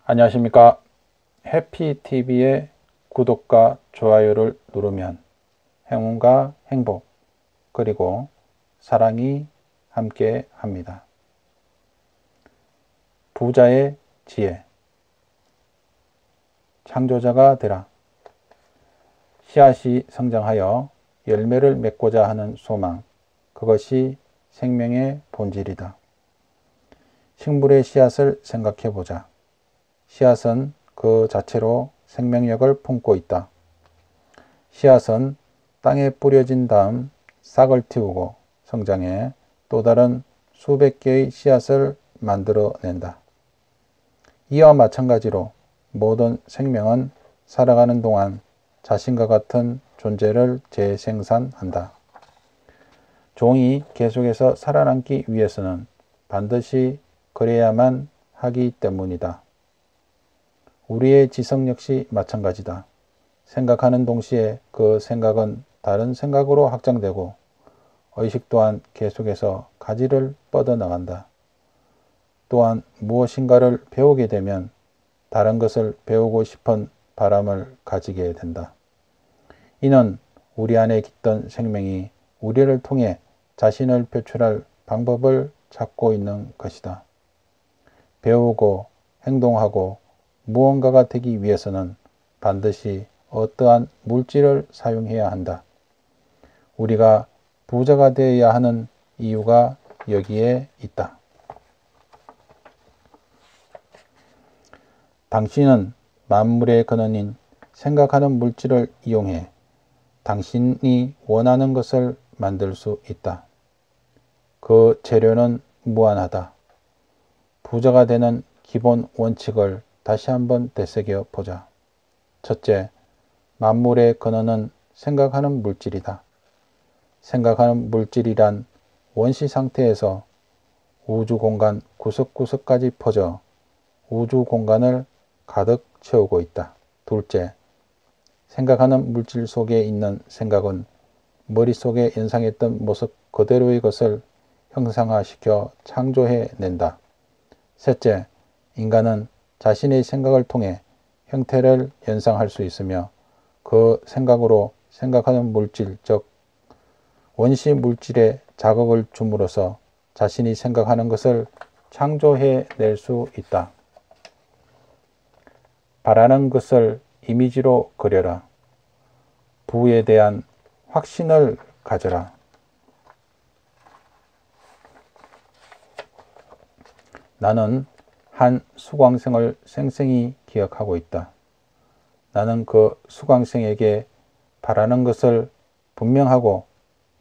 안녕하십니까. 해피TV의 구독과 좋아요를 누르면 행운과 행복 그리고 사랑이 함께 합니다. 부자의 지혜. 창조자가 되라. 씨앗이 성장하여 열매를 맺고자 하는 소망, 그것이 생명의 본질이다. 식물의 씨앗을 생각해 보자. 씨앗은 그 자체로 생명력을 품고 있다. 씨앗은 땅에 뿌려진 다음 싹을 틔우고 성장해 또 다른 수백 개의 씨앗을 만들어낸다. 이와 마찬가지로 모든 생명은 살아가는 동안 자신과 같은 존재를 재생산한다. 종이 계속해서 살아남기 위해서는 반드시 그래야만 하기 때문이다. 우리의 지성 역시 마찬가지다. 생각하는 동시에 그 생각은 다른 생각으로 확장되고 의식 또한 계속해서 가지를 뻗어나간다. 또한 무엇인가를 배우게 되면 다른 것을 배우고 싶은 바람을 가지게 된다. 이는 우리 안에 깃든 생명이 우리를 통해 자신을 표출할 방법을 찾고 있는 것이다. 배우고 행동하고 무언가가 되기 위해서는 반드시 어떠한 물질을 사용해야 한다. 우리가 부자가 되어야 하는 이유가 여기에 있다. 당신은 만물의 근원인 생각하는 물질을 이용해 당신이 원하는 것을 만들 수 있다. 그 재료는 무한하다. 부자가 되는 기본 원칙을 다시 한번 되새겨 보자. 첫째, 만물의 근원은 생각하는 물질이다. 생각하는 물질이란 원시 상태에서 우주 공간 구석구석까지 퍼져 우주 공간을 가득 채우고 있다. 둘째, 생각하는 물질 속에 있는 생각은 머릿속에 연상했던 모습 그대로의 것을 형상화시켜 창조해낸다. 셋째, 인간은 자신의 생각을 통해 형태를 연상할 수 있으며 그 생각으로 생각하는 물질, 즉 원시 물질에 자극을 줌으로써 자신이 생각하는 것을 창조해낼 수 있다. 바라는 것을 이미지로 그려라. 부에 대한 확신을 가져라. 나는 한 수강생을 생생히 기억하고 있다. 나는 그 수강생에게 바라는 것을 분명하고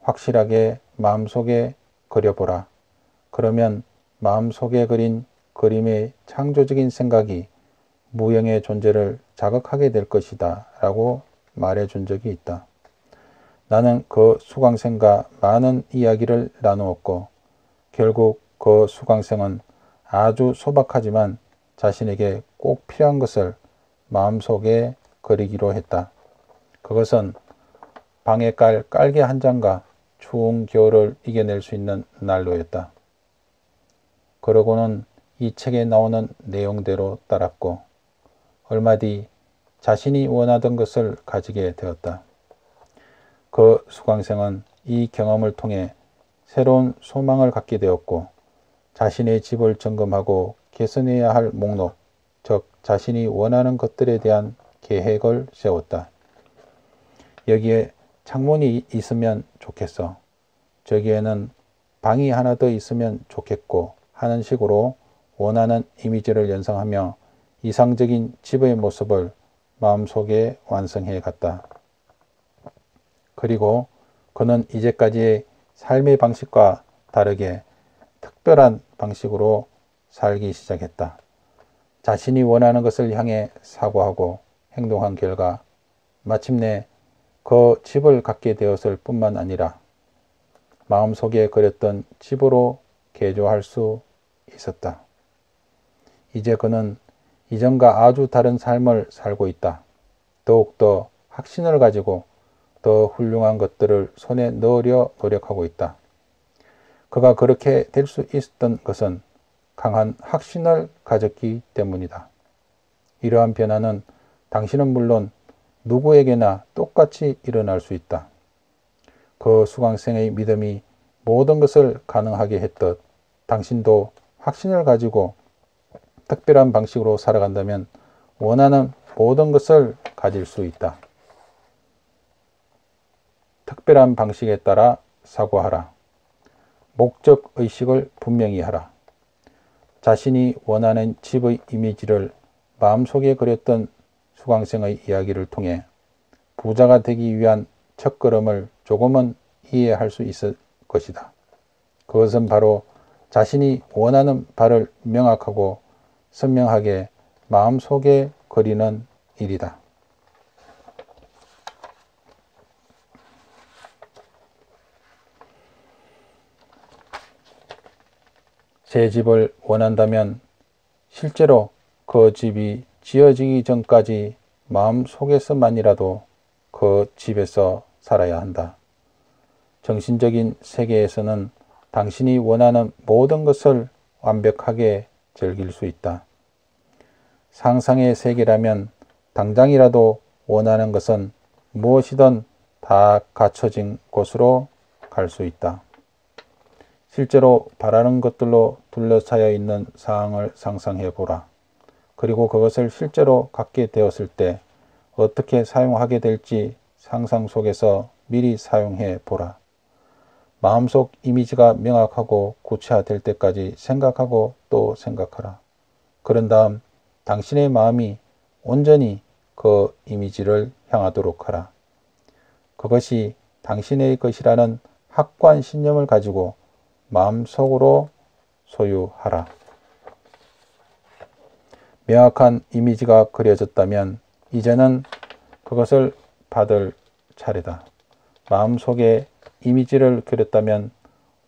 확실하게 마음속에 그려보라. 그러면 마음속에 그린 그림의 창조적인 생각이 무형의 존재를 자극하게 될 것이다 라고 말해준 적이 있다. 나는 그 수강생과 많은 이야기를 나누었고 결국 그 수강생은 아주 소박하지만 자신에게 꼭 필요한 것을 마음속에 그리기로 했다. 그것은 방에 깔 깔개 한 장과 추운 겨울을 이겨낼 수 있는 난로였다. 그러고는 이 책에 나오는 내용대로 따랐고 얼마 뒤 자신이 원하던 것을 가지게 되었다. 그 수강생은 이 경험을 통해 새로운 소망을 갖게 되었고 자신의 집을 점검하고 개선해야 할 목록, 즉 자신이 원하는 것들에 대한 계획을 세웠다. 여기에 창문이 있으면 좋겠어. 저기에는 방이 하나 더 있으면 좋겠고 하는 식으로 원하는 이미지를 연상하며 이상적인 집의 모습을 마음속에 완성해 갔다. 그리고 그는 이제까지의 삶의 방식과 다르게 특별한 방식으로 살기 시작했다. 자신이 원하는 것을 향해 사고하고 행동한 결과 마침내 그 집을 갖게 되었을 뿐만 아니라 마음속에 그렸던 집으로 개조할 수 있었다. 이제 그는 이전과 아주 다른 삶을 살고 있다. 더욱더 확신을 가지고 더 훌륭한 것들을 손에 넣으려 노력하고 있다. 그가 그렇게 될 수 있었던 것은 강한 확신을 가졌기 때문이다. 이러한 변화는 당신은 물론 누구에게나 똑같이 일어날 수 있다. 그 수강생의 믿음이 모든 것을 가능하게 했듯 당신도 확신을 가지고 특별한 방식으로 살아간다면 원하는 모든 것을 가질 수 있다. 특별한 방식에 따라 사고하라. 목적 의식을 분명히 하라. 자신이 원하는 집의 이미지를 마음속에 그렸던 수강생의 이야기를 통해 부자가 되기 위한 첫걸음을 조금은 이해할 수 있을 것이다. 그것은 바로 자신이 원하는 바를 명확하고 선명하게 마음속에 그리는 일이다. 새 집을 원한다면 실제로 그 집이 지어지기 전까지 마음속에서만이라도 그 집에서 살아야 한다. 정신적인 세계에서는 당신이 원하는 모든 것을 완벽하게 즐길 수 있다. 상상의 세계라면 당장이라도 원하는 것은 무엇이든 다 갖춰진 곳으로 갈 수 있다. 실제로 바라는 것들로 둘러싸여 있는 상황을 상상해 보라. 그리고 그것을 실제로 갖게 되었을 때 어떻게 사용하게 될지 상상 속에서 미리 사용해 보라. 마음속 이미지가 명확하고 구체화될 때까지 생각하고 또 생각하라. 그런 다음 당신의 마음이 온전히 그 이미지를 향하도록 하라. 그것이 당신의 것이라는 확고한 신념을 가지고 마음속으로 소유하라. 명확한 이미지가 그려졌다면 이제는 그것을 받을 차례다. 마음속에 이미지를 그렸다면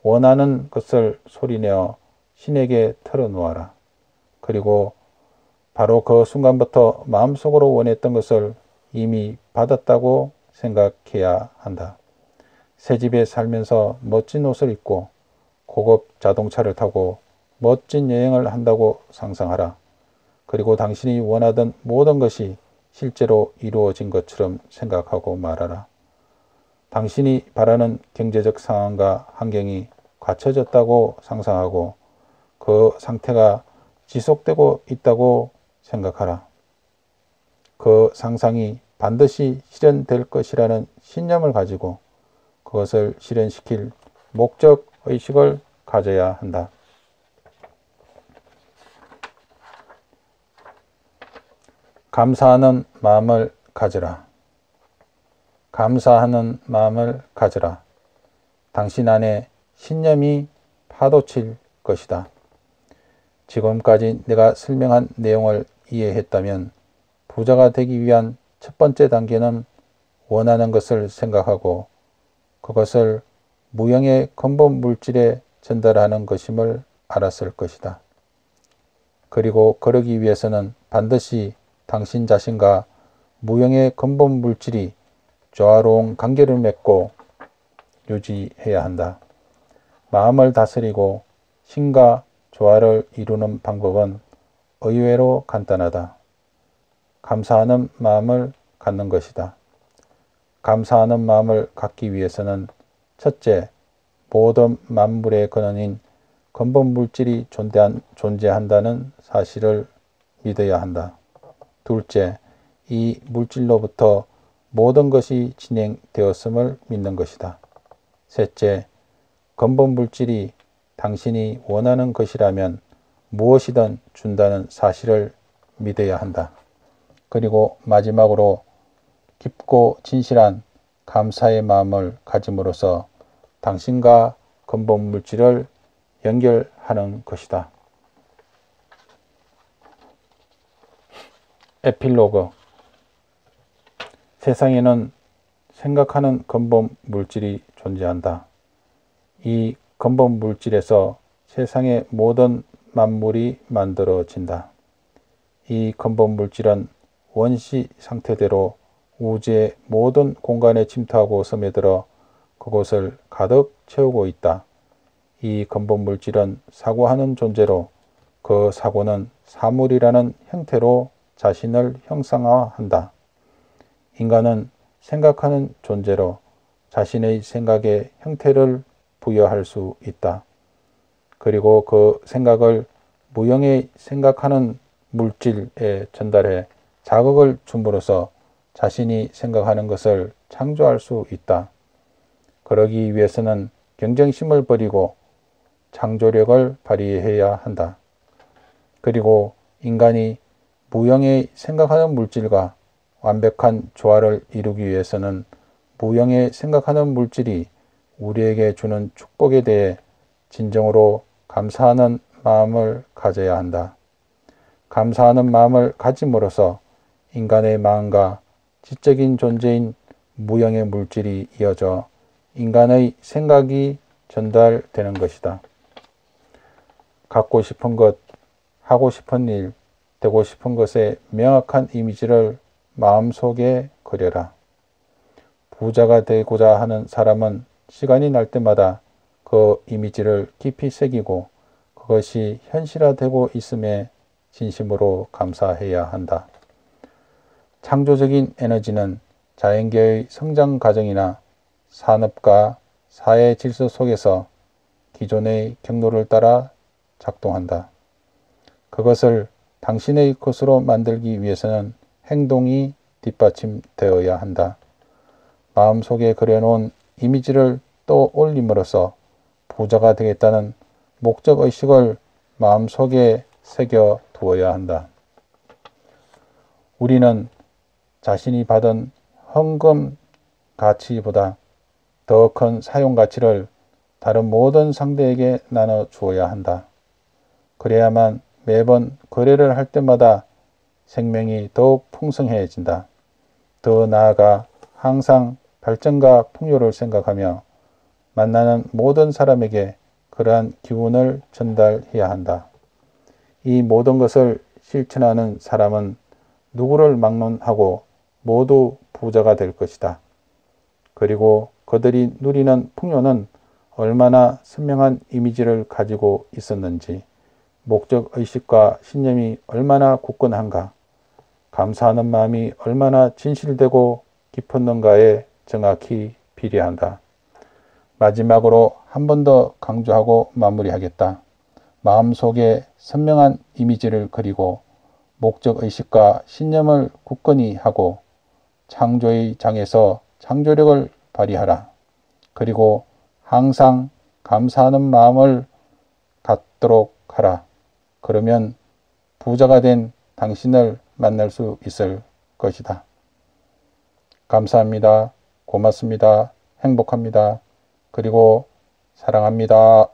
원하는 것을 소리내어 신에게 털어놓아라. 그리고 바로 그 순간부터 마음속으로 원했던 것을 이미 받았다고 생각해야 한다. 새 집에 살면서 멋진 옷을 입고 고급 자동차를 타고 멋진 여행을 한다고 상상하라. 그리고 당신이 원하던 모든 것이 실제로 이루어진 것처럼 생각하고 말하라. 당신이 바라는 경제적 상황과 환경이 갖춰졌다고 상상하고 그 상태가 지속되고 있다고 생각하라. 그 상상이 반드시 실현될 것이라는 신념을 가지고 그것을 실현시킬 목적 의식을 가져야 한다. 감사하는 마음을 가져라. 감사하는 마음을 가져라. 당신 안에 신념이 파도칠 것이다. 지금까지 내가 설명한 내용을 이해했다면 부자가 되기 위한 첫 번째 단계는 원하는 것을 생각하고 그것을 무형의 근본 물질에 전달하는 것임을 알았을 것이다. 그리고 그러기 위해서는 반드시 당신 자신과 무형의 근본 물질이 조화로운 관계를 맺고 유지해야 한다. 마음을 다스리고 신과 조화를 이루는 방법은 의외로 간단하다. 감사하는 마음을 갖는 것이다. 감사하는 마음을 갖기 위해서는 첫째, 모든 만물의 근원인 근본 물질이 존재한다는 사실을 믿어야 한다. 둘째, 이 물질로부터 모든 것이 진행되었음을 믿는 것이다. 셋째, 근본 물질이 당신이 원하는 것이라면 무엇이든 준다는 사실을 믿어야 한다. 그리고 마지막으로 깊고 진실한 감사의 마음을 가짐으로써 당신과 근본 물질을 연결하는 것이다. 에필로그. 세상에는 생각하는 근본 물질이 존재한다. 이 근본 물질에서 세상의 모든 만물이 만들어진다. 이 근본 물질은 원시 상태대로 우주의 모든 공간에 침투하고 스며들어 그곳을 가득 채우고 있다. 이 근본 물질은 사고하는 존재로 그 사고는 사물이라는 형태로 자신을 형상화한다. 인간은 생각하는 존재로 자신의 생각에 형태를 부여할 수 있다. 그리고 그 생각을 무형의 생각하는 물질에 전달해 자극을 줌으로써 자신이 생각하는 것을 창조할 수 있다. 그러기 위해서는 경쟁심을 버리고 창조력을 발휘해야 한다. 그리고 인간이 무형의 생각하는 물질과 완벽한 조화를 이루기 위해서는 무형의 생각하는 물질이 우리에게 주는 축복에 대해 진정으로 감사하는 마음을 가져야 한다. 감사하는 마음을 가짐으로써 인간의 마음과 지적인 존재인 무형의 물질이 이어져 인간의 생각이 전달되는 것이다. 갖고 싶은 것, 하고 싶은 일, 되고 싶은 것의 명확한 이미지를 마음속에 그려라. 부자가 되고자 하는 사람은 시간이 날 때마다 그 이미지를 깊이 새기고 그것이 현실화되고 있음에 진심으로 감사해야 한다. 창조적인 에너지는 자연계의 성장 과정이나 산업과 사회 질서 속에서 기존의 경로를 따라 작동한다. 그것을 당신의 것으로 만들기 위해서는 행동이 뒷받침되어야 한다. 마음속에 그려놓은 이미지를 떠올림으로써 부자가 되겠다는 목적의식을 마음속에 새겨 두어야 한다. 우리는 자신이 받은 헌금 가치보다 더 큰 사용 가치를 다른 모든 상대에게 나눠 주어야 한다. 그래야만 매번 거래를 할 때마다 생명이 더욱 풍성해진다. 더 나아가 항상 발전과 풍요를 생각하며 만나는 모든 사람에게 그러한 기운을 전달해야 한다. 이 모든 것을 실천하는 사람은 누구를 막론하고 모두 부자가 될 것이다. 그리고 그들이 누리는 풍요는 얼마나 선명한 이미지를 가지고 있었는지, 목적의식과 신념이 얼마나 굳건한가, 감사하는 마음이 얼마나 진실되고 깊었는가에 정확히 비례한다. 마지막으로 한 번 더 강조하고 마무리하겠다. 마음속에 선명한 이미지를 그리고 목적의식과 신념을 굳건히 하고 창조의 장에서 창조력을 발휘하라. 그리고 항상 감사하는 마음을 갖도록 하라. 그러면 부자가 된 당신을 만날 수 있을 것이다. 감사합니다. 고맙습니다. 행복합니다. 그리고 사랑합니다.